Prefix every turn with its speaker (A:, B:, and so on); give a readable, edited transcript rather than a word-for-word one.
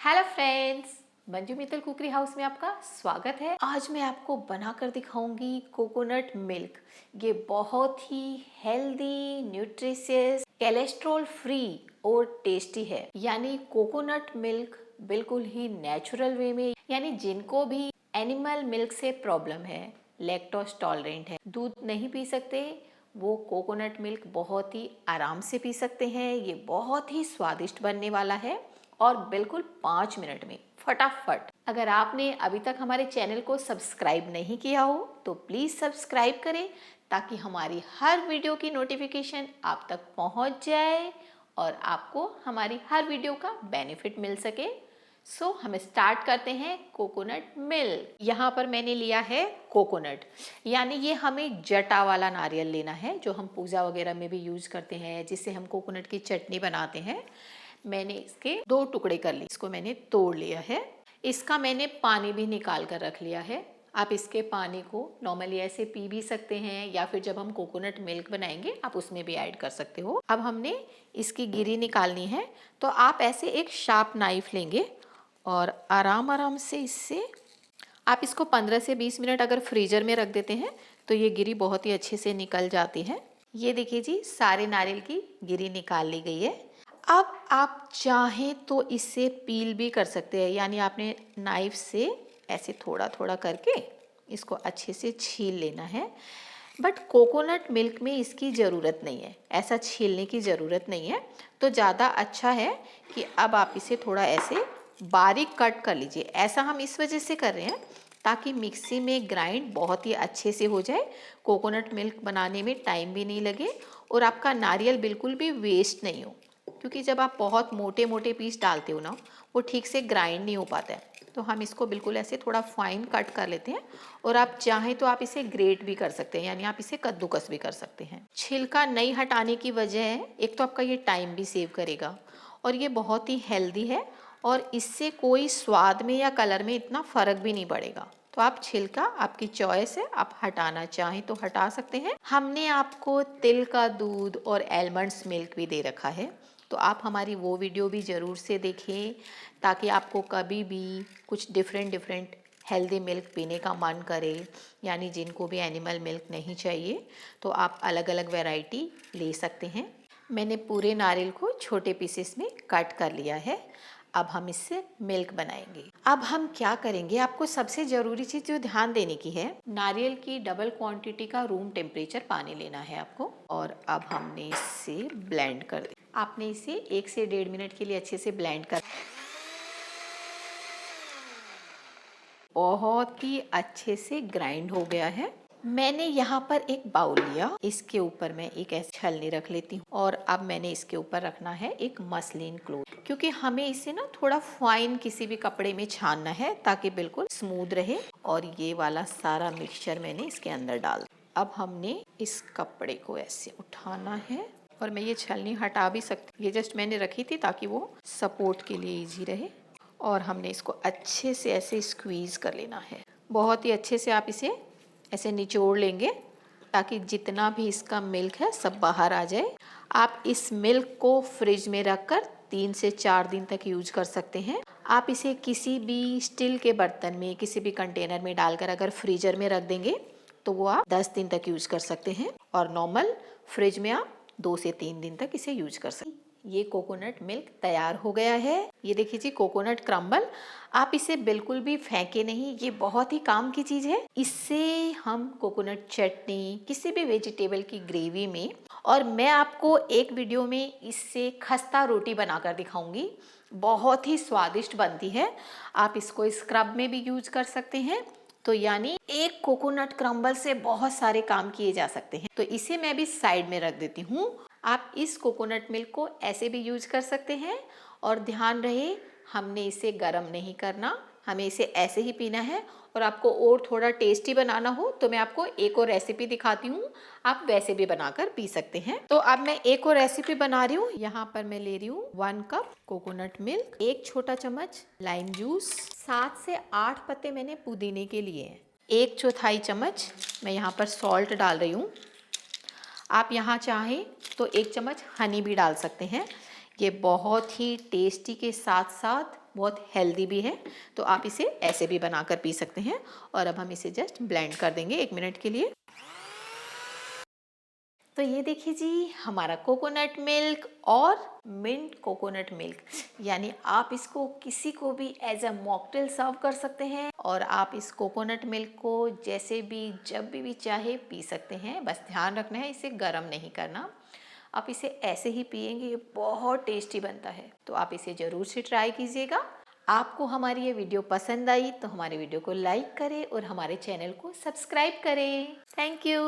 A: Hello friends, Manju Mittal कुकरी house में आपका स्वागत है। आज मैं आपको बनाकर दिखाऊंगी कोकोनट मिल्क। ये बहुत ही हेल्दी, न्यूट्रिशियस, कोलेस्ट्रॉल फ्री और टेस्टी है। यानी कोकोनट मिल्क बिल्कुल ही नेचुरल वे में, यानी जिनको भी एनिमल मिल्क से प्रॉब्लम है, लैक्टोज टॉलरेंट है, दूध नहीं पी सकते, वो कोकोनट मिल्क बहुत ही आराम से पी सकते हैं। ये बहुत ही स्वादिष्ट बनने वाला है और बिल्कुल 5 मिनट में फटाफट। अगर आपने अभी तक हमारे चैनल को सब्सक्राइब नहीं किया हो तो प्लीज़ सब्सक्राइब करें ताकि हमारी हर वीडियो की नोटिफिकेशन आप तक पहुंच जाए और आपको हमारी हर वीडियो का बेनिफिट मिल सके। सो हम स्टार्ट करते हैं कोकोनट मिल्क। यहाँ पर मैंने लिया है कोकोनट, यानी ये हमें जटा वाला नारियल लेना है जो हम पूजा वगैरह में भी यूज करते हैं, जिससे हम कोकोनट की चटनी बनाते हैं। मैंने इसके 2 टुकड़े कर लिए, इसको मैंने तोड़ लिया है। इसका मैंने पानी भी निकाल कर रख लिया है। आप इसके पानी को नॉर्मली ऐसे पी भी सकते हैं या फिर जब हम कोकोनट मिल्क बनाएंगे आप उसमें भी ऐड कर सकते हो। अब हमने इसकी गिरी निकालनी है, तो आप ऐसे एक शार्प नाइफ लेंगे और आराम आराम से इससे आप इसको 15 से 20 मिनट अगर फ्रीजर में रख देते हैं तो ये गिरी बहुत ही अच्छे से निकल जाती है। ये देखिए जी, सारे नारियल की गिरी निकाल ली गई है। अब आप चाहें तो इससे पील भी कर सकते हैं, यानी आपने नाइफ से ऐसे थोड़ा थोड़ा करके इसको अच्छे से छील लेना है। बट कोकोनट मिल्क में इसकी ज़रूरत नहीं है, ऐसा छीलने की ज़रूरत नहीं है। तो ज़्यादा अच्छा है कि अब आप इसे थोड़ा ऐसे बारीक कट कर लीजिए। ऐसा हम इस वजह से कर रहे हैं ताकि मिक्सी में ग्राइंड बहुत ही अच्छे से हो जाए, कोकोनट मिल्क बनाने में टाइम भी नहीं लगे और आपका नारियल बिल्कुल भी वेस्ट नहीं हो। क्योंकि जब आप बहुत मोटे मोटे पीस डालते हो ना, वो ठीक से ग्राइंड नहीं हो पाता है। तो हम इसको बिल्कुल ऐसे थोड़ा फाइन कट कर लेते हैं और आप चाहें तो आप इसे ग्रेट भी कर सकते हैं, यानी आप इसे कद्दूकस भी कर सकते हैं। छिलका नहीं हटाने की वजह है, एक तो आपका ये टाइम भी सेव करेगा और ये बहुत ही हेल्दी है और इससे कोई स्वाद में या कलर में इतना फ़र्क भी नहीं पड़ेगा। तो आप छिलका आपकी चॉइस है, आप हटाना चाहें तो हटा सकते हैं। हमने आपको तिल का दूध और एलमंड्स मिल्क भी दे रखा है, तो आप हमारी वो वीडियो भी ज़रूर से देखें ताकि आपको कभी भी कुछ डिफरेंट हेल्दी मिल्क पीने का मन करे, यानी जिनको भी एनिमल मिल्क नहीं चाहिए तो आप अलग अलग वैरायटी ले सकते हैं। मैंने पूरे नारियल को छोटे पीसेस में कट कर लिया है। अब हम इससे मिल्क बनाएंगे। अब हम क्या करेंगे, आपको सबसे ज़रूरी चीज़ जो ध्यान देने की है, नारियल की डबल क्वांटिटी का रूम टेम्परेचर पानी लेना है आपको। और अब हमने इससे ब्लेंड कर दिया। आपने इसे 1 से 1.5 मिनट के लिए अच्छे से ब्लेंड कर, बहुत ही अच्छे से ग्राइंड हो गया है। मैंने यहाँ पर एक बाउल लिया, इसके ऊपर मैं एक ऐसी छलनी रख लेती हूँ और अब मैंने इसके ऊपर रखना है एक मसलिन क्लोथ, क्योंकि हमें इसे ना थोड़ा फाइन किसी भी कपड़े में छानना है ताकि बिल्कुल स्मूथ रहे। और ये वाला सारा मिक्सचर मैंने इसके अंदर डाल दिया। अब हमने इस कपड़े को ऐसे उठाना है और मैं ये छलनी हटा भी सकती, ये जस्ट मैंने रखी थी ताकि वो सपोर्ट के लिए ईजी रहे। और हमने इसको अच्छे से ऐसे स्क्वीज कर लेना है, बहुत ही अच्छे से आप इसे ऐसे निचोड़ लेंगे ताकि जितना भी इसका मिल्क है सब बाहर आ जाए। आप इस मिल्क को फ्रिज में रखकर 3 से 4 दिन तक यूज कर सकते हैं। आप इसे किसी भी स्टील के बर्तन में, किसी भी कंटेनर में डालकर अगर फ्रीजर में रख देंगे तो वो आप 10 दिन तक यूज कर सकते हैं और नॉर्मल फ्रिज में आप 2 से 3 दिन तक इसे यूज कर सकते हैं। ये कोकोनट मिल्क तैयार हो गया है। ये देखिए जी, कोकोनट क्रम्बल। आप इसे बिल्कुल भी फेंके नहीं, ये बहुत ही काम की चीज है। इससे हम कोकोनट चटनी, किसी भी वेजिटेबल की ग्रेवी में, और मैं आपको एक वीडियो में इससे खस्ता रोटी बनाकर दिखाऊंगी, बहुत ही स्वादिष्ट बनती है। आप इसको स्क्रब में भी यूज कर सकते हैं। तो यानी एक कोकोनट क्रम्बल से बहुत सारे काम किए जा सकते हैं। तो इसे मैं भी साइड में रख देती हूँ। आप इस कोकोनट मिल्क को ऐसे भी यूज कर सकते हैं और ध्यान रहे हमने इसे गर्म नहीं करना, हमें इसे ऐसे ही पीना है। और आपको और थोड़ा टेस्टी बनाना हो तो मैं आपको एक और रेसिपी दिखाती हूँ, आप वैसे भी बनाकर पी सकते हैं। तो अब मैं एक और रेसिपी बना रही हूँ। यहाँ पर मैं ले रही हूँ 1 कप कोकोनट मिल्क, 1 छोटा चम्मच लाइम जूस, 7 से 8 पत्ते मैंने पुदीने के लिए हैं, 1/4 चम्मच मैं यहाँ पर सॉल्ट डाल रही हूँ। आप यहाँ चाहें तो 1 चम्मच हनी भी डाल सकते हैं। ये बहुत ही टेस्टी के साथ साथ बहुत हेल्दी भी है, तो आप इसे ऐसे भी बनाकर पी सकते हैं। और अब हम इसे जस्ट ब्लेंड कर देंगे 1 मिनट के लिए। तो ये देखिए जी, हमारा कोकोनट मिल्क और मिंट कोकोनट मिल्क, यानी आप इसको किसी को भी एज अ मॉकटेल सर्व कर सकते हैं। और आप इस कोकोनट मिल्क को जैसे भी जब भी चाहे पी सकते हैं। बस ध्यान रखना है इसे गर्म नहीं करना। आप इसे ऐसे ही पिएंगे, ये बहुत टेस्टी बनता है। तो आप इसे ज़रूर से ट्राई कीजिएगा। आपको हमारी ये वीडियो पसंद आई तो हमारे वीडियो को लाइक करें और हमारे चैनल को सब्सक्राइब करें। Thank you.